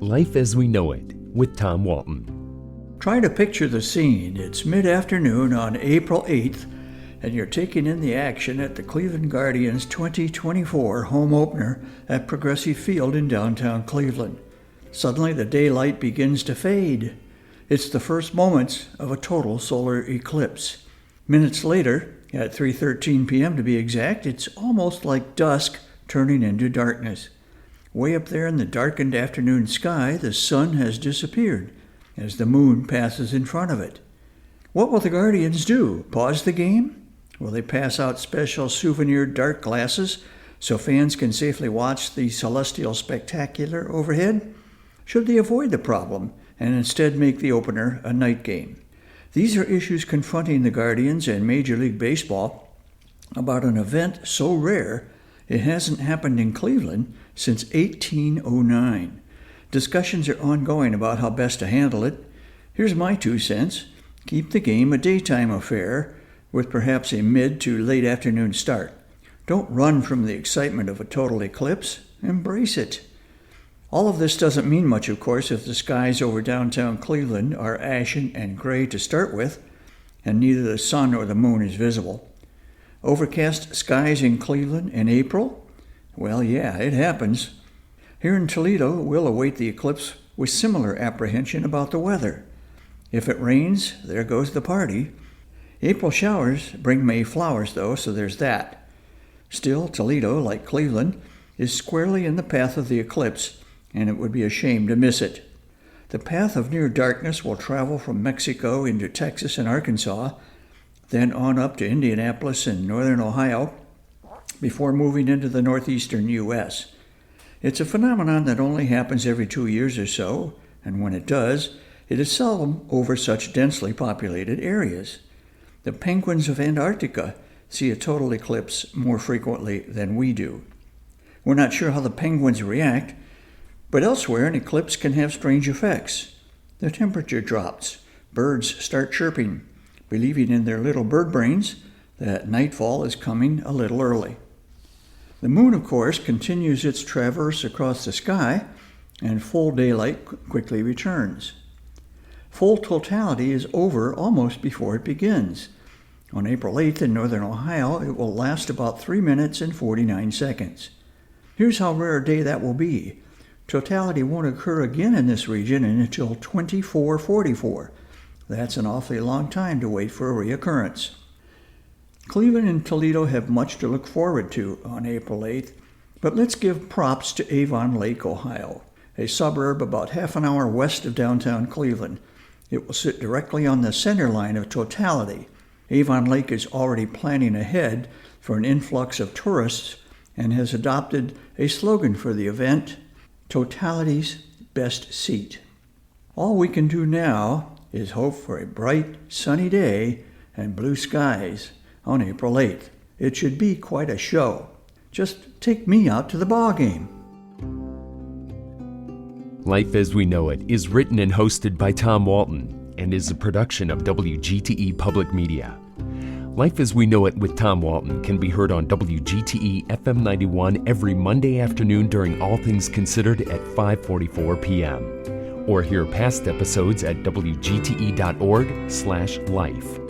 Life as We Know It with Tom Walton. Try to picture the scene. It's mid-afternoon on April 8th, and you're taking in the action at the Cleveland Guardians 2024 home opener at Progressive Field in downtown Cleveland. Suddenly, the daylight begins to fade. It's the first moments of a total solar eclipse. Minutes later, at 3:13 p.m. to be exact, it's almost like dusk turning into darkness. Way up there in the darkened afternoon sky, the sun has disappeared as the moon passes in front of it. What will the Guardians do? Pause the game? Will they pass out special souvenir dark glasses so fans can safely watch the celestial spectacular overhead? Should they avoid the problem and instead make the opener a night game? These are issues confronting the Guardians and Major League Baseball about an event so rare it hasn't happened in Cleveland since 1809. Discussions are ongoing about how best to handle it. Here's my 2 cents. Keep the game a daytime affair with perhaps a mid to late afternoon start. Don't run from the excitement of a total eclipse. Embrace it. All of this doesn't mean much, of course, if the skies over downtown Cleveland are ashen and gray to start with, and neither the sun nor the moon is visible. Overcast skies in Cleveland in April? Well, yeah, it happens. Here in Toledo, we'll await the eclipse with similar apprehension about the weather. If it rains, there goes the party. April showers bring May flowers, though, so there's that. Still, Toledo, like Cleveland, is squarely in the path of the eclipse, and it would be a shame to miss it. The path of near darkness will travel from Mexico into Texas and Arkansas, then on up to Indianapolis and northern Ohio, before moving into the northeastern U.S. It's a phenomenon that only happens every 2 years or so, and when it does, it is seldom over such densely populated areas. The penguins of Antarctica see a total eclipse more frequently than we do. We're not sure how the penguins react, but elsewhere an eclipse can have strange effects. The temperature drops, birds start chirping, believing in their little bird brains that nightfall is coming a little early. The moon, of course, continues its traverse across the sky, and full daylight quickly returns. Full totality is over almost before it begins. On April 8th in northern Ohio, it will last about 3 minutes and 49 seconds. Here's how rare a day that will be. Totality won't occur again in this region until 2444. That's an awfully long time to wait for a reoccurrence. Cleveland and Toledo have much to look forward to on April 8th, but let's give props to Avon Lake, Ohio, a suburb about half an hour west of downtown Cleveland. It will sit directly on the center line of totality. Avon Lake is already planning ahead for an influx of tourists and has adopted a slogan for the event: Totality's best seat. All we can do now is hope for a bright, sunny day and blue skies on April 8th. It should be quite a show. Just take me out to the ball game. Life as We Know It is written and hosted by Tom Walton and is a production of WGTE Public Media. Life as We Know It with Tom Walton can be heard on WGTE FM 91 every Monday afternoon during All Things Considered at 5:44 p.m. Or hear past episodes at wgte.org/life.